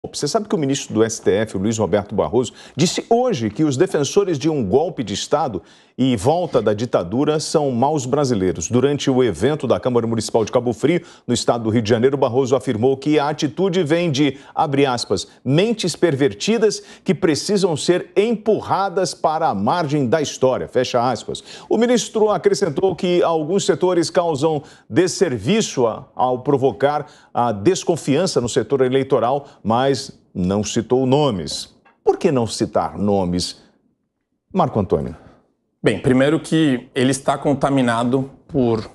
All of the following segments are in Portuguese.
Você sabe que o ministro do STF, o Luiz Roberto Barroso, disse hoje que os defensores de um golpe de Estado e volta da ditadura são maus brasileiros. Durante o evento da Câmara Municipal de Cabo Frio, no estado do Rio de Janeiro, Barroso afirmou que a atitude vem de, abre aspas, mentes pervertidas que precisam ser empurradas para a margem da história, fecha aspas. O ministro acrescentou que alguns setores causam desserviço ao provocar a desconfiança no setor eleitoral, mas não citou nomes. Por que não citar nomes? Marco Antônio. Bem, primeiro que ele está contaminado por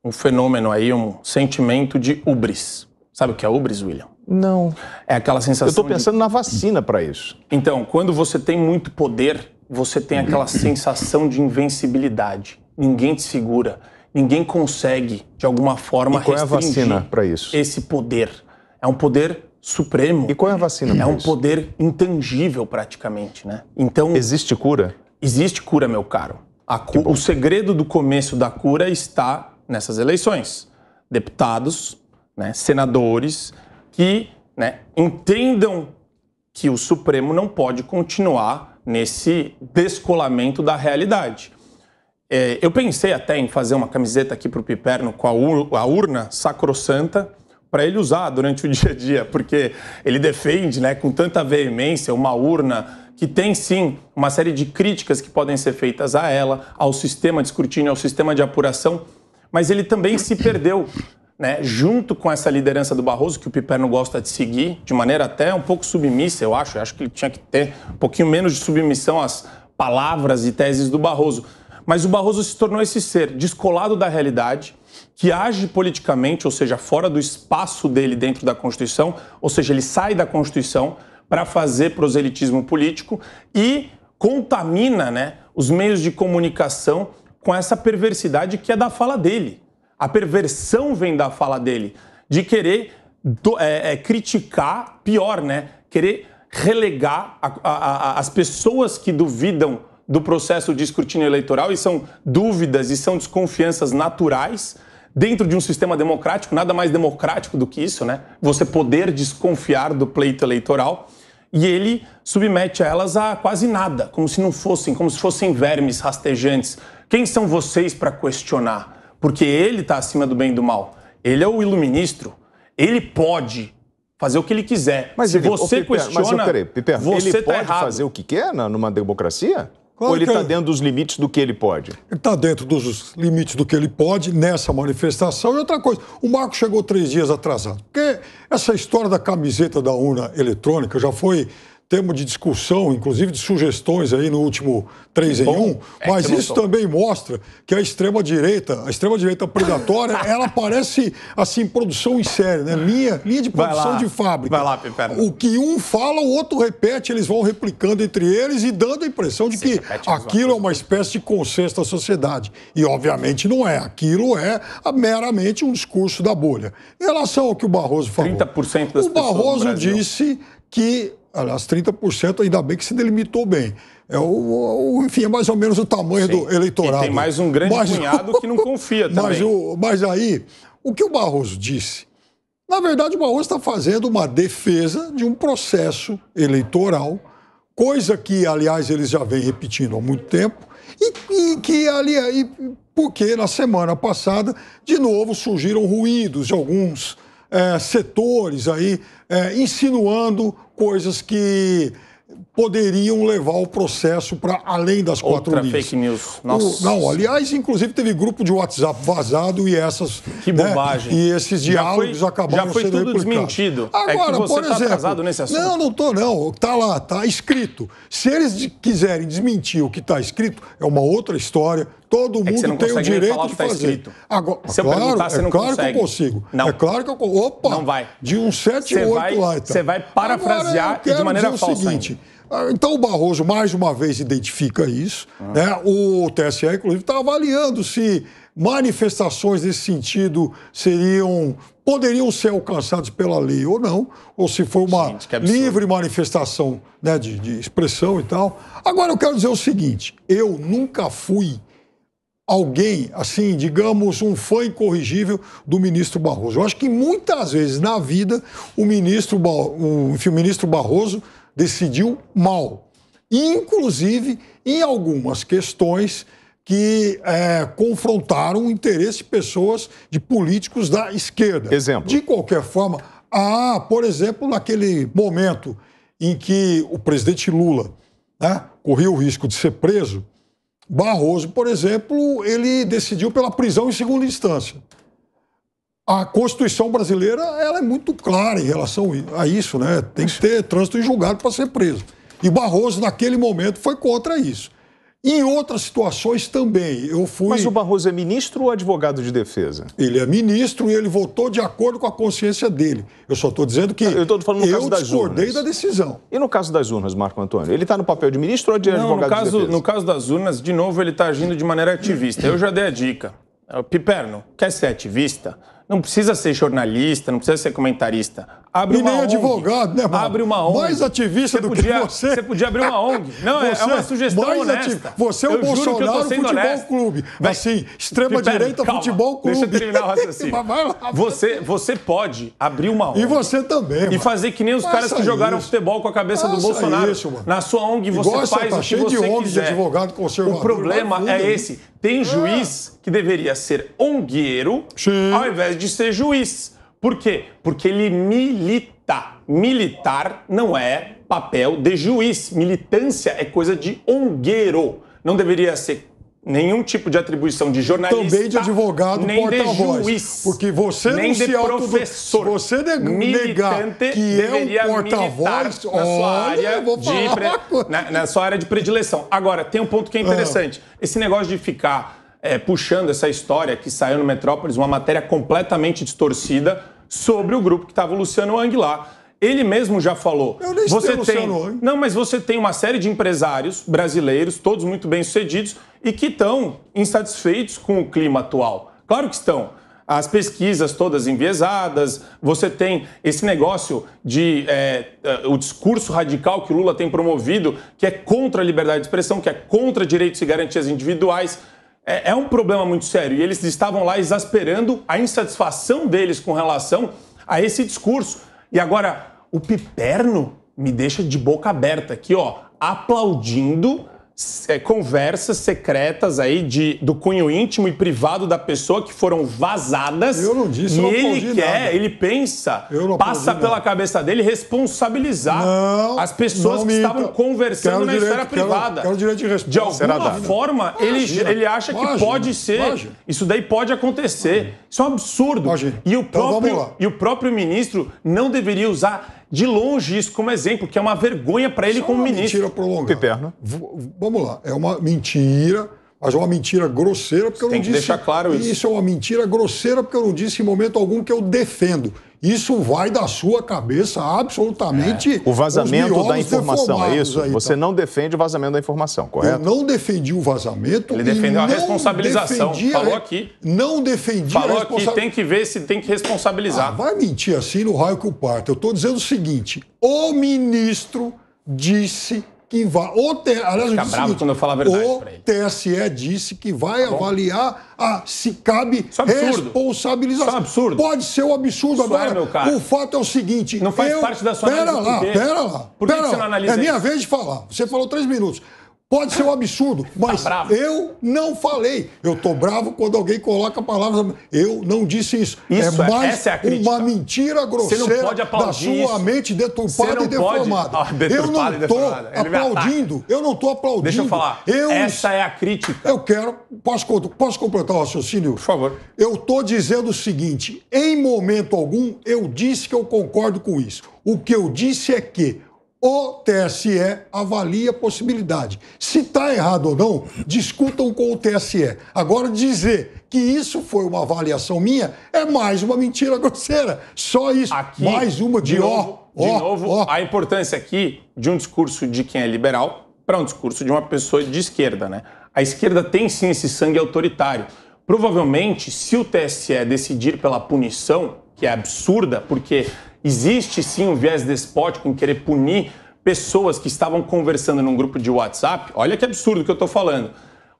um fenômeno aí, um sentimento de hubris. Sabe o que é hubris, William? Não. É aquela sensação Eu estou pensando na vacina para isso. Então, quando você tem muito poder, você tem aquela sensação de invencibilidade. Ninguém te segura, ninguém consegue, de alguma forma, restringir. E qual é a vacina para isso? Esse poder. É um poder supremo. E qual é a vacina para isso? É um poder intangível, praticamente, né? Então, existe cura? Existe cura, meu caro. O segredo do começo da cura está nessas eleições. Deputados, né, senadores que, né, entendam que o Supremo não pode continuar nesse descolamento da realidade. Eu pensei até em fazer uma camiseta aqui para o Piperno com a urna sacrossanta para ele usar durante o dia a dia, porque ele defende, né, com tanta veemência uma urna que tem, sim, uma série de críticas que podem ser feitas a ela, ao sistema de escrutínio, ao sistema de apuração, mas ele também se perdeu, né, junto com essa liderança do Barroso, que o Piperno gosta de seguir, de maneira até um pouco submissa, eu acho que ele tinha que ter um pouquinho menos de submissão às palavras e teses do Barroso. Mas o Barroso se tornou esse ser descolado da realidade, que age politicamente, ou seja, fora do espaço dele dentro da Constituição, ou seja, ele sai da Constituição para fazer proselitismo político e contamina, né, os meios de comunicação com essa perversidade que é da fala dele. A perversão vem da fala dele, de querer criticar, pior, né, querer relegar as pessoas que duvidam do processo de escrutínio eleitoral, e são dúvidas e são desconfianças naturais dentro de um sistema democrático, nada mais democrático do que isso, né? Você poder desconfiar do pleito eleitoral, e ele submete a elas a quase nada, como se fossem vermes rastejantes. Quem são vocês para questionar? Porque ele está acima do bem e do mal. Ele é o iluministro. Ele pode fazer o que ele quiser. Mas se você questiona, você ele pode fazer o que quer numa democracia? Claro. Ou ele está dentro dos limites do que ele pode? Ele está dentro dos limites do que ele pode nessa manifestação. E outra coisa, o Marco chegou 3 dias atrasado. Porque essa história da camiseta da urna eletrônica já foi tema de discussão, inclusive de sugestões aí no último 3 em 1, mas isso também mostra que a extrema-direita predatória, ela parece, assim, produção em série, né? Linha de produção de fábrica. Vai lá, Piperno. O que um fala, o outro repete, eles vão replicando entre eles e dando a impressão de que aquilo é uma espécie de consenso da sociedade. E, obviamente, não é. Aquilo é meramente um discurso da bolha. Em relação ao que o Barroso falou, 30% das o Barroso disse que, aliás, 30% ainda bem que se delimitou bem. Enfim, é mais ou menos o tamanho do eleitorado. E tem mais um grande cunhado que não confia também. Mas aí, o que o Barroso disse? Na verdade, o Barroso está fazendo uma defesa de um processo eleitoral, coisa que, aliás, eles já vêm repetindo há muito tempo, porque na semana passada, de novo, surgiram ruídos de alguns setores aí, insinuando coisas que poderiam levar o processo para além das 4 linhas. Fake news. Nossa. Não, aliás, inclusive teve grupo de WhatsApp vazado e essas... Que bobagem. E esses diálogos acabaram sendo Já foi tudo desmentido. Agora, que você por exemplo... atrasado nesse assunto. Não estou, não. Está lá, está escrito. Se eles quiserem desmentir o que está escrito, é uma outra história. Todo mundo tem o direito de fazer. Agora, se eu perguntar, você não consegue. Claro que eu consigo. Não. É claro que eu consigo. Opa! Não vai. De um 7-8 lá. Então. Você vai parafrasear e de maneira falsa. Seguinte, então o Barroso, mais uma vez, identifica isso. Né? O TSE, inclusive, está avaliando se manifestações nesse sentido poderiam ser alcançadas pela lei ou não, ou se for uma livre manifestação, né, de expressão e tal. Agora, eu quero dizer o seguinte, eu nunca fui alguém, assim, digamos, um fã incorrigível do ministro Barroso. Eu acho que muitas vezes na vida o ministro Barroso decidiu mal. Inclusive em algumas questões que confrontaram o interesse de pessoas, de políticos da esquerda. Exemplo. De qualquer forma, por exemplo, naquele momento em que o presidente Lula, né, corria o risco de ser preso, Barroso, por exemplo, ele decidiu pela prisão em segunda instância. A Constituição brasileira ela é muito clara em relação a isso, né? Tem que ter trânsito em julgado para ser preso. E Barroso, naquele momento, foi contra isso. Em outras situações também, eu fui... Mas o Barroso é ministro ou advogado de defesa? Ele é ministro e ele votou de acordo com a consciência dele. Eu só estou dizendo que eu discordei da decisão. E no caso das urnas, Marco Antônio? Ele está no papel de ministro ou de advogado de defesa? No caso das urnas, de novo, ele está agindo de maneira ativista. Eu já dei a dica. Piperno, quer ser ativista? Não precisa ser jornalista, não precisa ser comentarista. Abre uma ONG. Advogado, né, Marco? Abre uma ONG. Mais ativista do que você. Você podia abrir uma ONG. Não, é uma sugestão honesta. Você é o Bolsonaro Futebol Clube. Assim, extrema-direita Futebol Clube. Deixa eu terminar o raciocínio. Vai lá. Você pode abrir uma ONG. E você também, mano. E fazer que nem os caras que jogaram futebol com a cabeça do Bolsonaro. Na sua ONG você faz o que você cheio de ONG quiser. De advogado conservador. O problema é esse. Tem juiz que deveria ser ongueiro ao invés de ser juiz. Por quê? Porque ele milita. Militar não é papel de juiz. Militância é coisa de ongueiro. Não deveria ser nenhum tipo de atribuição de jornalista. Também de advogado, nem porta-voz. De juiz. Porque você nem não de se professor. Se você negar que é um porta-voz, na sua área de predileção. Agora, tem um ponto que é interessante. Esse negócio de ficar puxando essa história que saiu no Metrópolis, uma matéria completamente distorcida sobre o grupo que estava o Luciano Hang lá. Ele mesmo já falou. Eu nem sei Luciano Hang. Não, mas você tem uma série de empresários brasileiros, todos muito bem-sucedidos, e que estão insatisfeitos com o clima atual. Claro que estão. As pesquisas todas enviesadas, você tem esse negócio de o discurso radical que o Lula tem promovido, que é contra a liberdade de expressão, que é contra direitos e garantias individuais. É um problema muito sério. E eles estavam lá exasperando a insatisfação deles com relação a esse discurso. E agora, o Piperno me deixa de boca aberta aqui, ó, aplaudindo conversas secretas aí do cunho íntimo e privado da pessoa que foram vazadas. Eu não disse, e não ele pensa, passa pela cabeça dele responsabilizar as pessoas que estavam conversando na esfera privada. Quero direito de resposta. De alguma forma, ele acha que pode ser. Isso daí pode acontecer. Isso é um absurdo. E o próprio ministro não deveria usar de longe isso como exemplo, que é uma vergonha para ele como ministro. Mentira prolongada. Piperno. Vamos lá, é uma mentira, mas é uma mentira grosseira, porque eu não disse... Tem que deixar claro isso. Isso é uma mentira grosseira, porque eu não disse em momento algum que eu defendo. Isso vai da sua cabeça absolutamente... O vazamento da informação, é isso? Aí, você não defende o vazamento da informação, correto? Eu não defendi o vazamento. Ele defendeu a responsabilização. Falou aqui. Não defendi a responsabilização. Falou aqui, tem que ver se tem que responsabilizar. Vai mentir assim no raio que o parto. Eu estou dizendo o seguinte, o ministro disse que vai... Fica bravo quando eu falo a verdade para ele. O TSE disse que vai avaliar se cabe responsabilização. Isso é um absurdo. Pode ser um absurdo. Isso agora. Meu cara. O fato é o seguinte... Não faz parte da sua análise. Pera lá. Por que você não analisa isso? É minha vez de falar. Você falou 3 minutos. Pode ser um absurdo, mas eu não falei. Eu tô bravo quando alguém coloca palavras... Eu não disse isso. Essa é a crítica. Uma mentira grosseira você não pode da sua mente deturpada e deformada. Eu não estou aplaudindo. Eu não estou aplaudindo. Deixa eu falar. Essa é a crítica. Eu quero... Posso completar o raciocínio? Por favor. Eu estou dizendo o seguinte. Em momento algum, eu disse que eu concordo com isso. O que eu disse é que o TSE avalia a possibilidade. Se está errado ou não, discutam com o TSE. Agora, dizer que isso foi uma avaliação minha é mais uma mentira grosseira. Só isso. Aqui, mais uma de novo, a importância aqui de um discurso de quem é liberal para um discurso de uma pessoa de esquerda, né? A esquerda tem sim esse sangue autoritário. Provavelmente, se o TSE decidir pela punição, que é absurda, porque existe sim um viés despótico em querer punir pessoas que estavam conversando num grupo de WhatsApp. Olha que absurdo que eu estou falando.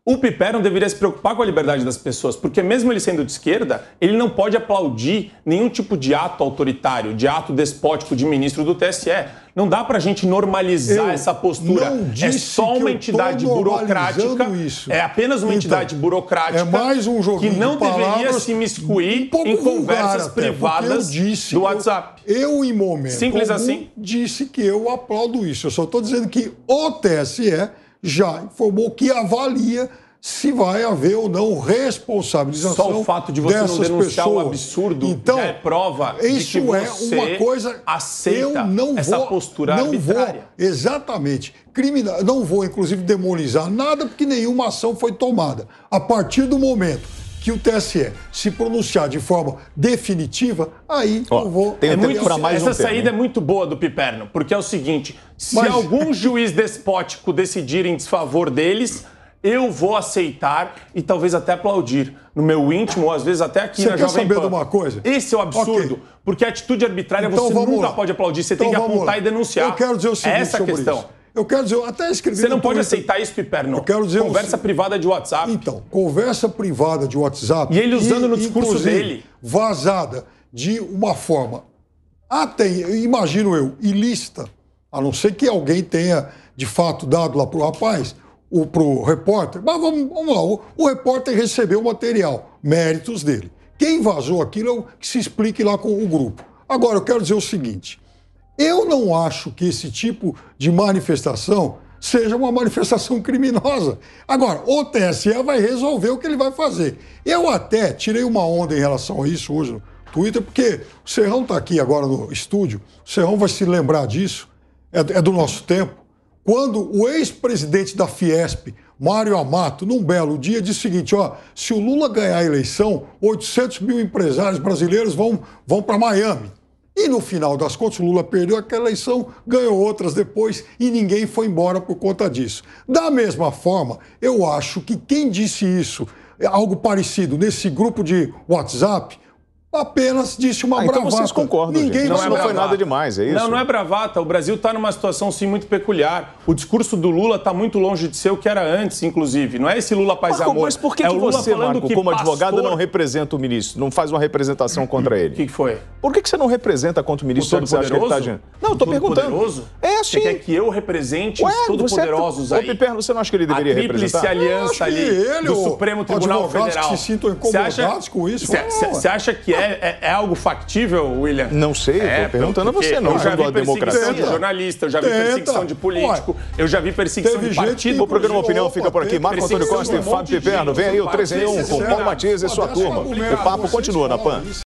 O Piperno deveria se preocupar com a liberdade das pessoas, porque mesmo ele sendo de esquerda, ele não pode aplaudir nenhum tipo de ato autoritário, de ato despótico de ministro do TSE. Não dá pra gente normalizar essa postura. É só uma entidade burocrática. Isso. É apenas uma entidade burocrática mais um que não deveria se imiscuir em conversas privadas do WhatsApp. Eu, em momento simples assim, disse que eu aplaudo isso. Eu só estou dizendo que o TSE já informou que avalia se vai haver ou não responsabilização. Só o fato de você não denunciar pessoas. o absurdo então, já é prova de que você uma coisa, aceita essa postura arbitrária. Exatamente. Não vou, inclusive, demonizar nada porque nenhuma ação foi tomada. A partir do momento que o TSE se pronunciar de forma definitiva, aí eu vou... Essa saída é muito boa do Piperno, porque é o seguinte, se algum juiz despótico decidir em desfavor deles, eu vou aceitar e talvez até aplaudir. No meu íntimo, ou às vezes até aqui na Jovem Pan. Você quer saber de uma coisa? Esse é o absurdo, porque a atitude arbitrária você nunca pode aplaudir, você tem que apontar e denunciar. Eu quero dizer o seguinte essa sobre questão. Isso. Eu quero dizer, eu até escrevi Você não pode aceitar isso, Piperno. Eu quero dizer conversa privada de WhatsApp. Então, conversa privada de WhatsApp. E ele usando no discurso dele. Vazada de uma forma, até, imagino eu, ilícita, a não ser que alguém tenha, de fato, dado lá pro rapaz, ou pro repórter. Mas vamos lá, o repórter recebeu o material, méritos dele. Quem vazou aquilo é o que se explique lá com o grupo. Agora, eu quero dizer o seguinte. Eu não acho que esse tipo de manifestação seja uma manifestação criminosa. Agora, o TSE vai resolver o que ele vai fazer. Eu até tirei uma onda em relação a isso hoje no Twitter, porque o Serrão está aqui agora no estúdio, o Serrão vai se lembrar disso, é do nosso tempo, quando o ex-presidente da Fiesp, Mário Amato, num belo dia, disse o seguinte, se o Lula ganhar a eleição, 800 mil empresários brasileiros vão para Miami. E no final das contas, o Lula perdeu aquela eleição, ganhou outras depois e ninguém foi embora por conta disso. Da mesma forma, eu acho que quem disse isso, algo parecido, nesse grupo de WhatsApp, apenas disse uma bravata. Então vocês concordam, Ninguém gente. Não foi nada demais, é isso? Não é bravata. O Brasil está numa situação, sim, muito peculiar. O discurso do Lula está muito longe de ser o que era antes, inclusive. Não é esse Lula paz e amor. Mas por que você, Marco, como advogado, não representa o ministro? Não faz uma representação contra ele? O que foi? Por que você não representa contra o ministro? O Todo-Poderoso? Não, estou perguntando. Poderoso? É assim. Você quer que eu represente os Todo-Poderosos aí? Ô, Piperno, você não acha que ele deveria representar? A tríplice aliança ali do Supremo Tribunal Federal. Que se sintam incomodados com isso. Você acha que é algo factível, William? Não sei, estou perguntando a você, não. Eu já vi perseguição de jornalista, eu já vi perseguição de político, eu já vi perseguição de partido. O programa Opinião fica por aqui. Marco Antônio Costa e Fábio Piperno. Vem aí o 3 em 1 com Paulo Matias e sua turma. O papo continua na PAN.